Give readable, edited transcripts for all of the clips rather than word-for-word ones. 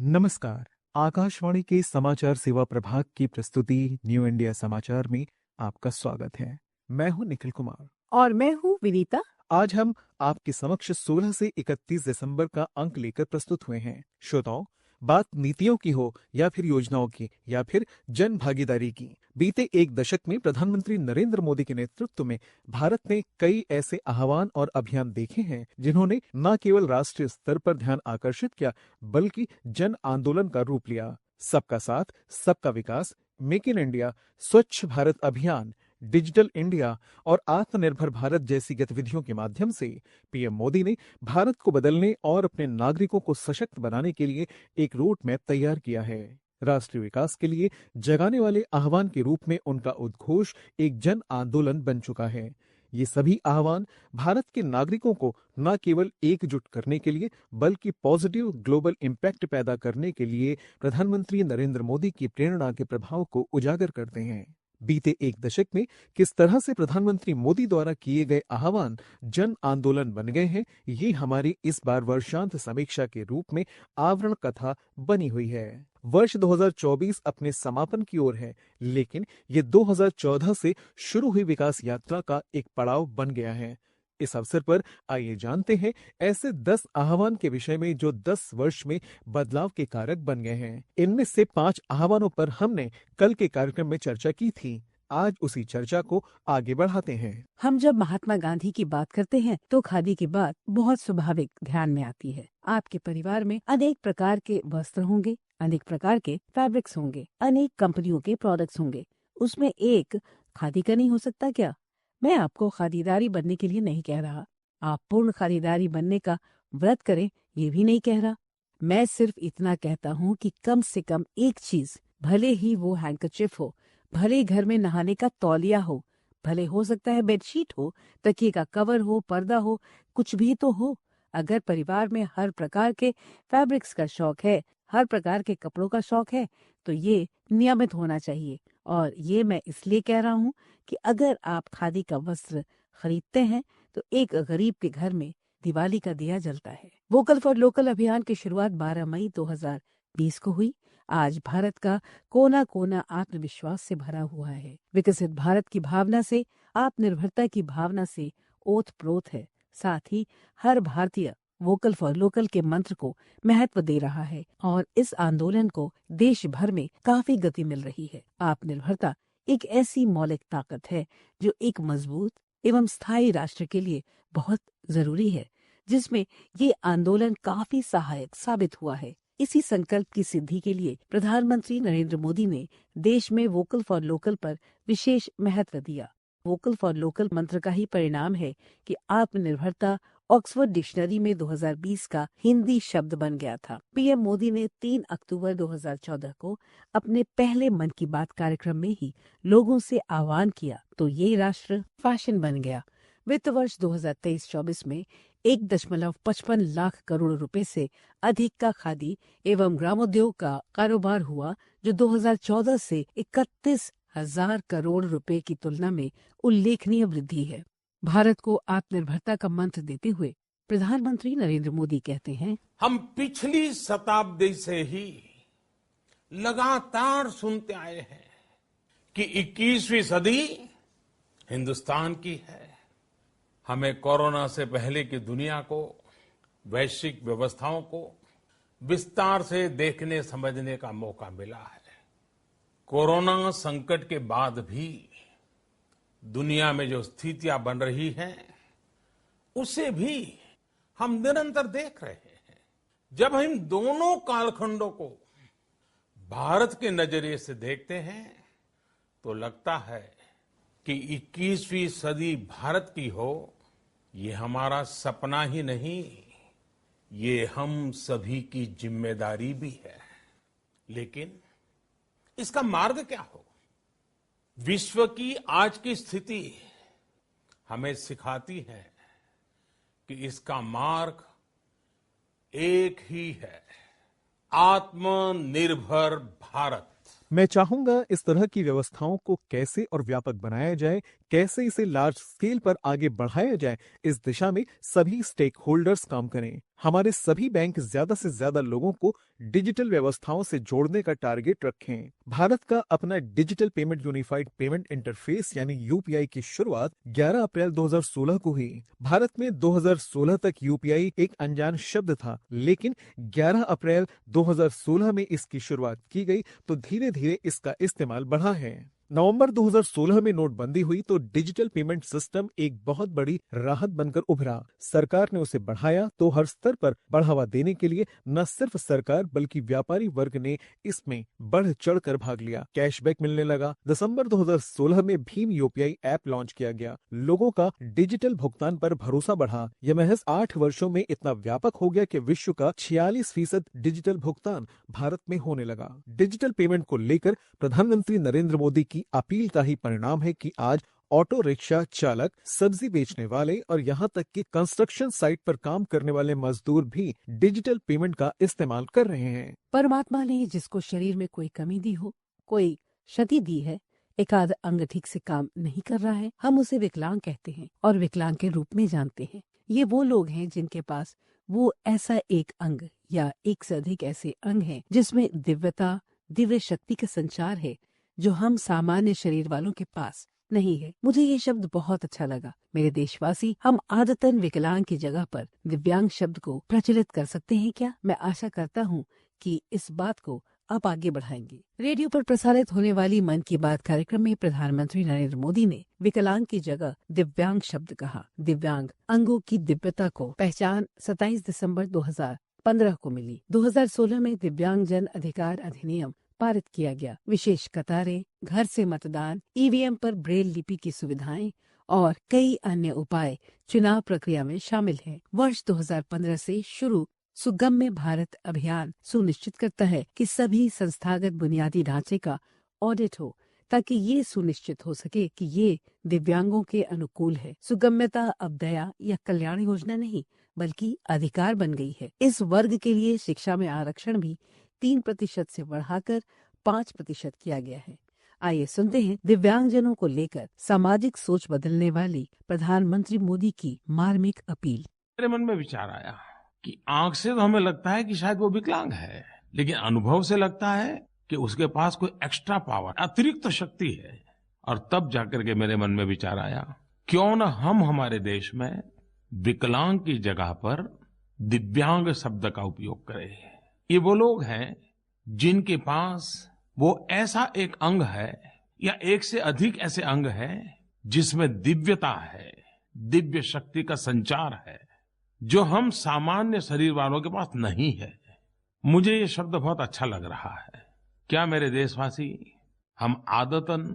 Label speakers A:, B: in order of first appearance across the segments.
A: नमस्कार। आकाशवाणी के समाचार सेवा प्रभाग की प्रस्तुति न्यू इंडिया समाचार में आपका स्वागत है। मैं हूं निखिल कुमार
B: और मैं हूँ विनीता।
A: आज हम आपके समक्ष 16 से 31 दिसंबर का अंक लेकर प्रस्तुत हुए हैं। श्रोताओं, बात नीतियों की हो या फिर योजनाओं की या फिर जन भागीदारी की, बीते एक दशक में प्रधानमंत्री नरेंद्र मोदी के नेतृत्व में भारत ने कई ऐसे आह्वान और अभियान देखे हैं जिन्होंने न केवल राष्ट्रीय स्तर पर ध्यान आकर्षित किया बल्कि जन आंदोलन का रूप लिया। सबका साथ, सबका विकास, मेक इन इंडिया, स्वच्छ भारत अभियान, डिजिटल इंडिया और आत्मनिर्भर भारत जैसी गतिविधियों के माध्यम से पीएम मोदी ने भारत को बदलने और अपने नागरिकों को सशक्त बनाने के लिए एक रोड मैप तैयार किया है। राष्ट्रीय विकास के लिए जगाने वाले आह्वान के रूप में उनका उद्घोष एक जन आंदोलन बन चुका है। ये सभी आह्वान भारत के नागरिकों को न केवल एकजुट करने के लिए बल्कि पॉजिटिव ग्लोबल इम्पैक्ट पैदा करने के लिए प्रधानमंत्री नरेंद्र मोदी की प्रेरणा के प्रभाव को उजागर करते हैं। बीते एक दशक में किस तरह से प्रधानमंत्री मोदी द्वारा किए गए आह्वान जन आंदोलन बन गए हैं, ये हमारी इस बार वर्षांत समीक्षा के रूप में आवरण कथा बनी हुई है। वर्ष 2024 अपने समापन की ओर है, लेकिन ये 2014 से शुरू हुई विकास यात्रा का एक पड़ाव बन गया है। इस अवसर पर आइए जानते हैं ऐसे 10 आह्वान के विषय में जो 10 वर्ष में बदलाव के कारक बन गए हैं। इनमें से 5 आह्वानों पर हमने कल के कार्यक्रम में चर्चा की थी। आज उसी चर्चा को आगे बढ़ाते हैं।
B: हम जब महात्मा गांधी की बात करते हैं तो खादी की बात बहुत स्वाभाविक ध्यान में आती है। आपके परिवार में अनेक प्रकार के वस्त्र होंगे, अनेक प्रकार के फैब्रिक्स होंगे, अनेक कंपनियों के प्रोडक्ट्स होंगे। उसमें एक खादी का नहीं हो सकता क्या? मैं आपको खादीदारी बनने के लिए नहीं कह रहा। आप पूर्ण खादीदारी बनने का व्रत करें, ये भी नहीं कह रहा। मैं सिर्फ इतना कहता हूँ कि कम से कम एक चीज, भले ही वो हैंकरचिफ हो, भले घर में नहाने का तौलिया हो, भले हो सकता है बेडशीट हो, तकिए का कवर हो, पर्दा हो, कुछ भी तो हो। अगर परिवार में हर प्रकार के फैब्रिक्स का शौक है, हर प्रकार के कपड़ों का शौक है, तो ये नियमित होना चाहिए। और ये मैं इसलिए कह रहा हूँ कि अगर आप खादी का वस्त्र खरीदते हैं तो एक गरीब के घर में दिवाली का दिया जलता है। वोकल फॉर लोकल अभियान की शुरुआत 12 मई 2020 को हुई। आज भारत का कोना कोना आत्मविश्वास से भरा हुआ है। विकसित भारत की भावना से, आत्मनिर्भरता की भावना से ओतप्रोत है। साथ ही हर भारतीय वोकल फॉर लोकल के मंत्र को महत्व दे रहा है और इस आंदोलन को देश भर में काफी गति मिल रही है। आत्मनिर्भरता एक ऐसी मौलिक ताकत है जो एक मजबूत एवं स्थायी राष्ट्र के लिए बहुत जरूरी है, जिसमें ये आंदोलन काफी सहायक साबित हुआ है। इसी संकल्प की सिद्धि के लिए प्रधानमंत्री नरेंद्र मोदी ने देश में वोकल फॉर लोकल पर विशेष महत्व दिया। वोकल फॉर लोकल मंत्र का ही परिणाम है कि आत्मनिर्भरता ऑक्सफोर्ड डिक्शनरी में 2020 का हिंदी शब्द बन गया था। पीएम मोदी ने 3 अक्टूबर 2014 को अपने पहले मन की बात कार्यक्रम में ही लोगों से आह्वान किया तो ये राष्ट्र फैशन बन गया। वित्त वर्ष 2023-24 में 1.55 लाख करोड़ रुपए से अधिक का खादी एवं ग्रामोद्योग का कारोबार हुआ, जो 2014 से 31,000 करोड़ रुपए की तुलना में उल्लेखनीय वृद्धि है। भारत को आत्मनिर्भरता का मंत्र देते हुए प्रधानमंत्री नरेंद्र मोदी कहते हैं,
C: हम पिछली शताब्दी से ही लगातार सुनते आए हैं कि 21वीं सदी हिंदुस्तान की है। हमें कोरोना से पहले की दुनिया को, वैश्विक व्यवस्थाओं को विस्तार से देखने समझने का मौका मिला है। कोरोना संकट के बाद भी दुनिया में जो स्थितियां बन रही हैं, उसे भी हम निरंतर देख रहे हैं। जब हम दोनों कालखंडों को भारत के नजरिए से देखते हैं तो लगता है कि 21वीं सदी भारत की हो, ये हमारा सपना ही नहीं, ये हम सभी की जिम्मेदारी भी है। लेकिन इसका मार्ग क्या हो? विश्व की आज की स्थिति हमें सिखाती है कि इसका मार्ग एक ही है, आत्मनिर्भर भारत।
A: मैं चाहूंगा इस तरह की व्यवस्थाओं को कैसे और व्यापक बनाया जाए, कैसे इसे लार्ज स्केल पर आगे बढ़ाया जाए, इस दिशा में सभी स्टेक होल्डर्स काम करें। हमारे सभी बैंक ज्यादा से ज्यादा लोगों को डिजिटल व्यवस्थाओं से जोड़ने का टारगेट रखें। भारत का अपना digital payment unified payment interface यानी यूपीआई की शुरुआत 11 अप्रैल 2016 को हुई। भारत में 2016 तक यूपीआई एक अनजान शब्द था, लेकिन 11 अप्रैल 2016 में इसकी शुरुआत की गई तो धीरे धीरे इसका इस्तेमाल बढ़ा है। नवंबर 2016 में नोटबंदी हुई तो डिजिटल पेमेंट सिस्टम एक बहुत बड़ी राहत बनकर उभरा। सरकार ने उसे बढ़ाया तो हर स्तर पर बढ़ावा देने के लिए न सिर्फ सरकार बल्कि व्यापारी वर्ग ने इसमें बढ़ चढ़कर भाग लिया। कैशबैक मिलने लगा। दिसंबर 2016 में भीम यूपीआई ऐप लॉन्च किया गया। लोगों का डिजिटल भुगतान पर भरोसा बढ़ा। यह महज 8 वर्षों में इतना व्यापक हो गया कि विश्व का 46% डिजिटल भुगतान भारत में होने लगा। डिजिटल पेमेंट को लेकर प्रधानमंत्री नरेंद्र मोदी की अपील का ही परिणाम है कि आज ऑटो रिक्शा चालक, सब्जी बेचने वाले और यहाँ तक कि कंस्ट्रक्शन साइट पर काम करने वाले मजदूर भी डिजिटल पेमेंट का इस्तेमाल कर रहे हैं।
B: परमात्मा ने जिसको शरीर में कोई कमी दी हो, कोई क्षति दी है, एक आध अंग ठीक से काम नहीं कर रहा है, हम उसे विकलांग कहते हैं और विकलांग के रूप में जानते हैं। ये वो लोग हैं जिनके पास वो ऐसा एक अंग या एक से अधिक ऐसे अंग हैं जिसमें दिव्यता, दिव्य शक्ति का संचार है जो हम सामान्य शरीर वालों के पास नहीं है। मुझे ये शब्द बहुत अच्छा लगा। मेरे देशवासी, हम आदतन विकलांग की जगह पर दिव्यांग शब्द को प्रचलित कर सकते हैं क्या? मैं आशा करता हूँ कि इस बात को आप आगे बढ़ाएंगे। रेडियो पर प्रसारित होने वाली मन की बात कार्यक्रम में प्रधानमंत्री नरेंद्र मोदी ने विकलांग की जगह दिव्यांग शब्द कहा। दिव्यांग अंगों की दिव्यता को पहचान 27 दिसंबर 2015 को मिली। 2016 में दिव्यांग जन अधिकार अधिनियम पारित किया गया। विशेष कतारें, घर से मतदान, ईवीएम पर ब्रेल लिपि की सुविधाएं और कई अन्य उपाय चुनाव प्रक्रिया में शामिल हैं। वर्ष 2015 से शुरू सुगम्य भारत अभियान सुनिश्चित करता है कि सभी संस्थागत बुनियादी ढांचे का ऑडिट हो ताकि ये सुनिश्चित हो सके कि ये दिव्यांगों के अनुकूल है। सुगम्यता अब दया या कल्याण योजना नहीं बल्कि अधिकार बन गई है। इस वर्ग के लिए शिक्षा में आरक्षण भी 3% से बढ़ाकर 5% किया गया है। आइए सुनते हैं दिव्यांगजनों को लेकर सामाजिक सोच बदलने वाली प्रधानमंत्री मोदी की मार्मिक अपील।
C: मेरे मन में विचार आया कि आंख से तो हमें लगता है कि शायद वो विकलांग है, लेकिन अनुभव से लगता है कि उसके पास कोई एक्स्ट्रा पावर, अतिरिक्त शक्ति है। और तब जाकर के मेरे मन में विचार आया, क्यों न हम हमारे देश में विकलांग की जगह पर दिव्यांग शब्द का उपयोग करें। ये वो लोग हैं जिनके पास वो ऐसा एक अंग है या एक से अधिक ऐसे अंग है जिसमें दिव्यता है, दिव्य शक्ति का संचार है, जो हम सामान्य शरीर वालों के पास नहीं है। मुझे ये शब्द बहुत अच्छा लग रहा है। क्या मेरे देशवासी, हम आदतन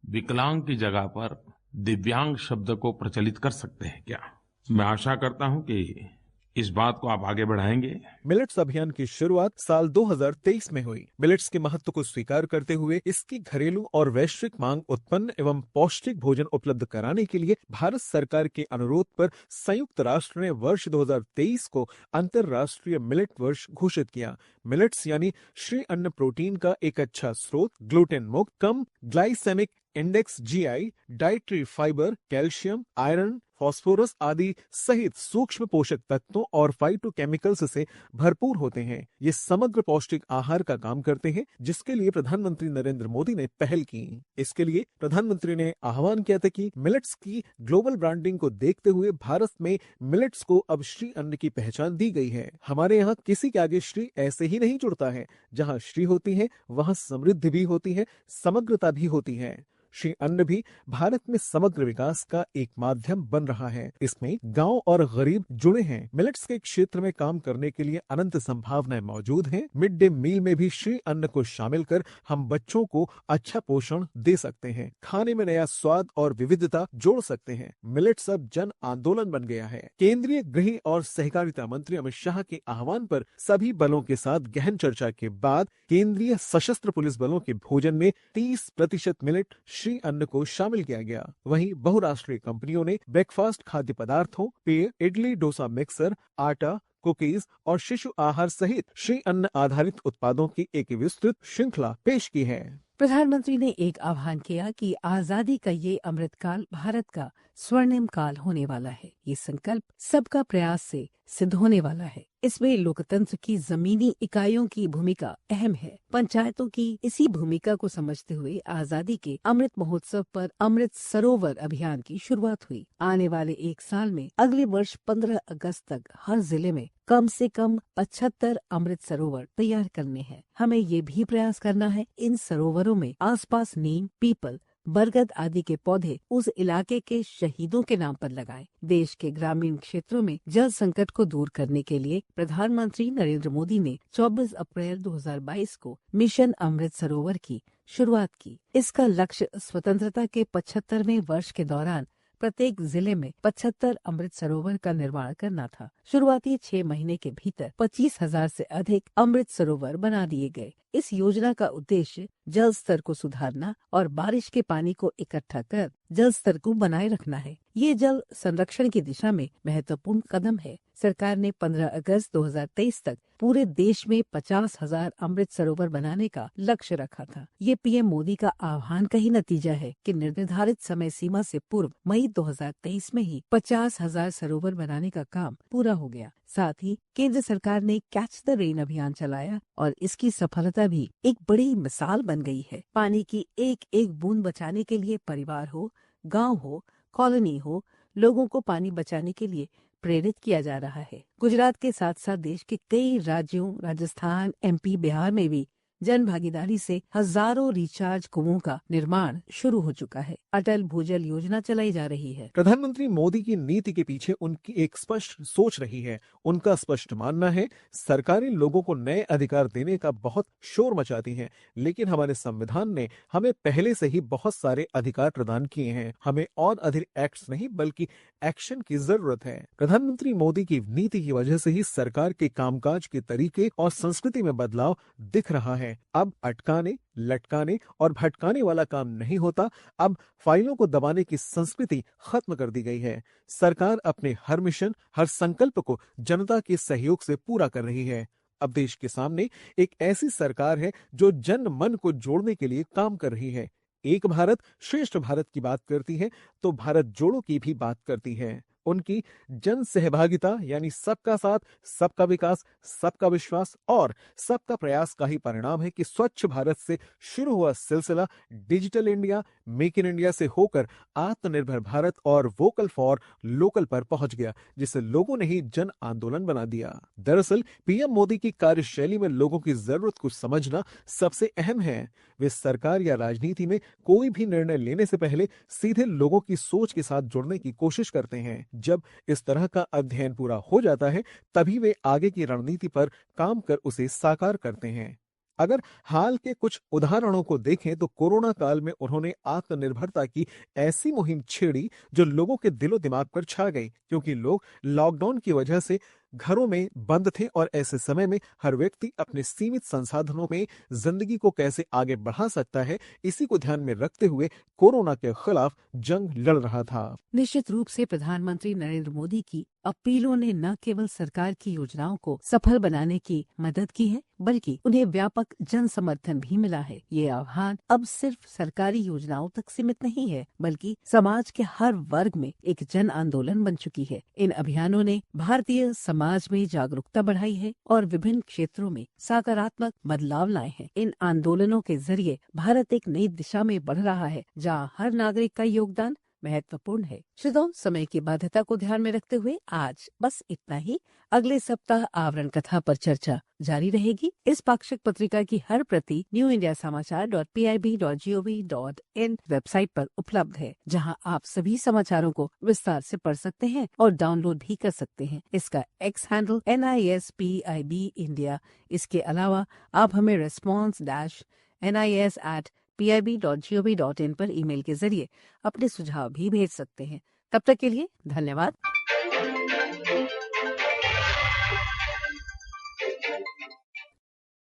C: विकलांग की जगह पर दिव्यांग शब्द को प्रचलित कर सकते हैं क्या? मैं आशा करता हूं कि इस बात को आप आगे बढ़ाएंगे।
A: मिलेट्स अभियान की शुरुआत साल 2023 में हुई। मिलेट्स के महत्व को स्वीकार करते हुए इसकी घरेलू और वैश्विक मांग उत्पन्न एवं पौष्टिक भोजन उपलब्ध कराने के लिए भारत सरकार के अनुरोध पर संयुक्त राष्ट्र ने वर्ष 2023 को अंतर्राष्ट्रीय मिलेट वर्ष घोषित किया। मिलेट्स यानी श्री अन्न प्रोटीन का एक अच्छा स्रोत, ग्लूटेन मुक्त, कम glycaemic index GI, dietary fibre, calcium, iron, phosphorus आदि सहित सूक्ष्म पोषक तत्वों और फाइटोकेमिकल्स से भरपूर होते हैं। ये समग्र पौष्टिक आहार का काम करते हैं, जिसके लिए प्रधानमंत्री नरेंद्र मोदी ने पहल की। इसके लिए प्रधानमंत्री ने आह्वान किया था कि मिलेट्स की ग्लोबल ब्रांडिंग को देखते हुए भारत में मिलेट्स को अब श्री अन्न की पहचान दी गई है। हमारे यहाँ किसी के आगे श्री ऐसे ही नहीं जुड़ता है। जहाँ श्री होती है वहाँ समृद्धि भी होती है, समग्रता भी होती है। श्री अन्न भी भारत में समग्र विकास का एक माध्यम बन रहा है। इसमें गांव और गरीब जुड़े हैं। मिलेट्स के क्षेत्र में काम करने के लिए अनंत संभावनाएं मौजूद हैं। मिड डे मील में भी श्री अन्न को शामिल कर हम बच्चों को अच्छा पोषण दे सकते हैं, खाने में नया स्वाद और विविधता जोड़ सकते हैं। मिलेट्स अब जन आंदोलन बन गया है। केंद्रीय गृह और सहकारिता मंत्री अमित शाह के आह्वान पर सभी बलों के साथ गहन चर्चा के बाद केंद्रीय सशस्त्र पुलिस बलों के भोजन में 30% मिलेट श्री अन्न को शामिल किया गया। वहीं बहुराष्ट्रीय कंपनियों ने ब्रेकफास्ट खाद्य पदार्थों, पेय, इडली डोसा मिक्सर, आटा, कुकीज और शिशु आहार सहित श्री अन्न आधारित उत्पादों की एक विस्तृत श्रृंखला पेश की है।
B: प्रधानमंत्री ने एक आह्वान किया कि आजादी का ये अमृतकाल भारत का स्वर्णिम काल होने वाला है। ये संकल्प सबका प्रयास से सिद्ध होने वाला है। इसमें लोकतंत्र की जमीनी इकाइयों की भूमिका अहम है। पंचायतों की इसी भूमिका को समझते हुए आजादी के अमृत महोत्सव पर अमृत सरोवर अभियान की शुरुआत हुई। आने वाले एक साल में अगले वर्ष 15 अगस्त तक हर जिले में कम से कम 75 अमृत सरोवर तैयार करने हैं। हमें ये भी प्रयास करना है इन सरोवरों में आसपास नीम, पीपल, बरगद आदि के पौधे उस इलाके के शहीदों के नाम पर लगाएं। देश के ग्रामीण क्षेत्रों में जल संकट को दूर करने के लिए प्रधानमंत्री नरेंद्र मोदी ने 24 अप्रैल 2022 को मिशन अमृत सरोवर की शुरुआत की। इसका लक्ष्य स्वतंत्रता के 75वें वर्ष के दौरान प्रत्येक जिले में 75 अमृत सरोवर का निर्माण करना था। शुरुआती 6 महीने के भीतर 25,000 से अधिक अमृत सरोवर बना दिए गए। इस योजना का उद्देश्य जल स्तर को सुधारना और बारिश के पानी को इकट्ठा कर जल स्तर को बनाए रखना है। ये जल संरक्षण की दिशा में महत्वपूर्ण कदम है। सरकार ने 15 अगस्त 2023 तक पूरे देश में 50,000 अमृत सरोवर बनाने का लक्ष्य रखा था। ये पीएम मोदी का आह्वान का ही नतीजा है कि निर्धारित समय सीमा से पूर्व मई 2023 में ही 50,000 सरोवर बनाने का काम पूरा हो गया। साथ ही केंद्र सरकार ने कैच द रेन अभियान चलाया और इसकी सफलता भी एक बड़ी मिसाल बन गई है। पानी की एक एक बूंद बचाने के लिए परिवार हो, गांव हो, कॉलोनी हो, लोगों को पानी बचाने के लिए प्रेरित किया जा रहा है। गुजरात के साथ साथ देश के कई राज्यों, राजस्थान, एमपी, बिहार में भी जन भागीदारी से हजारों रिचार्ज कुओं का निर्माण शुरू हो चुका है। अटल भूजल योजना चलाई जा रही है।
A: प्रधानमंत्री मोदी की नीति के पीछे उनकी एक स्पष्ट सोच रही है। उनका स्पष्ट मानना है, सरकारें लोगों को नए अधिकार देने का बहुत शोर मचाती हैं, लेकिन हमारे संविधान ने हमें पहले से ही बहुत सारे अधिकार प्रदान किए हैं। हमें और अधिक एक्ट्स नहीं बल्कि एक्शन की जरूरत है। प्रधानमंत्री मोदी की नीति की वजह से ही सरकार के कामकाज के तरीके और संस्कृति में बदलाव दिख रहा है। अब अटकाने, लटकाने और भटकाने वाला काम नहीं होता। अब फाइलों को दबाने की संस्कृति खत्म कर दी गई है। सरकार अपने हर मिशन, हर संकल्प को जनता के सहयोग से पूरा कर रही है। अब देश के सामने एक ऐसी सरकार है जो जन मन को जोड़ने के लिए काम कर रही है। एक भारत श्रेष्ठ भारत की बात करती है तो भारत जोड़ो की भी बात करती है। उनकी जन सहभागिता यानी सबका साथ, सबका विकास, सबका विश्वास और सबका प्रयास का ही परिणाम है कि स्वच्छ भारत से शुरू हुआ सिलसिला digital India, make in India से होकर आत्मनिर्भर भारत और वोकल फॉर लोकल पर पहुंच गया, जिसे लोगों ने ही जन आंदोलन बना दिया। दरअसल पीएम मोदी की कार्यशैली में लोगों की जरूरत को समझना सबसे अहम है। वे सरकार या राजनीति में कोई भी निर्णय लेने से पहले सीधे लोगों की सोच के साथ जुड़ने की कोशिश करते हैं। जब इस तरह का अध्ययन पूरा हो जाता है तभी वे आगे की रणनीति पर काम कर उसे साकार करते हैं। अगर हाल के कुछ उदाहरणों को देखें तो कोरोना काल में उन्होंने आत्मनिर्भरता की ऐसी मुहिम छेड़ी जो लोगों के दिलो दिमाग पर छा गई, क्योंकि लोग लॉकडाउन की वजह से घरों में बंद थे और ऐसे समय में हर व्यक्ति अपने सीमित संसाधनों में जिंदगी को कैसे आगे बढ़ा सकता है, इसी को ध्यान में रखते हुए कोरोना के खिलाफ जंग लड़ रहा था।
B: निश्चित रूप से प्रधानमंत्री नरेंद्र मोदी की अपीलों ने न केवल सरकार की योजनाओं को सफल बनाने की मदद की है, बल्कि उन्हें व्यापक जन समर्थन भी मिला है। ये आह्वान अब सिर्फ सरकारी योजनाओं तक सीमित नहीं है, बल्कि समाज के हर वर्ग में एक जन आंदोलन बन चुकी है। इन अभियानों ने भारतीय समाज में जागरूकता बढ़ाई है और विभिन्न क्षेत्रों में सकारात्मक बदलाव लाए हैं। इन आंदोलनों के जरिए भारत एक नई दिशा में बढ़ रहा है, जहाँ हर नागरिक का योगदान महत्वपूर्ण है। श्रोताओं, समय की बाध्यता को ध्यान में रखते हुए आज बस इतना ही। अगले सप्ताह आवरण कथा पर चर्चा जारी रहेगी। इस पाक्षिक पत्रिका की हर प्रति newindiasamachaar.pib.gov.in वेबसाइट पर उपलब्ध है, जहां आप सभी समाचारों को विस्तार से पढ़ सकते हैं और डाउनलोड भी कर सकते हैं। इसका एक्स हैंडल NISPIB इंडिया। इसके अलावा आप हमें response-nis@pib.gov.in पर ईमेल के जरिए अपने सुझाव भी भेज सकते हैं। तब तक के लिए धन्यवाद।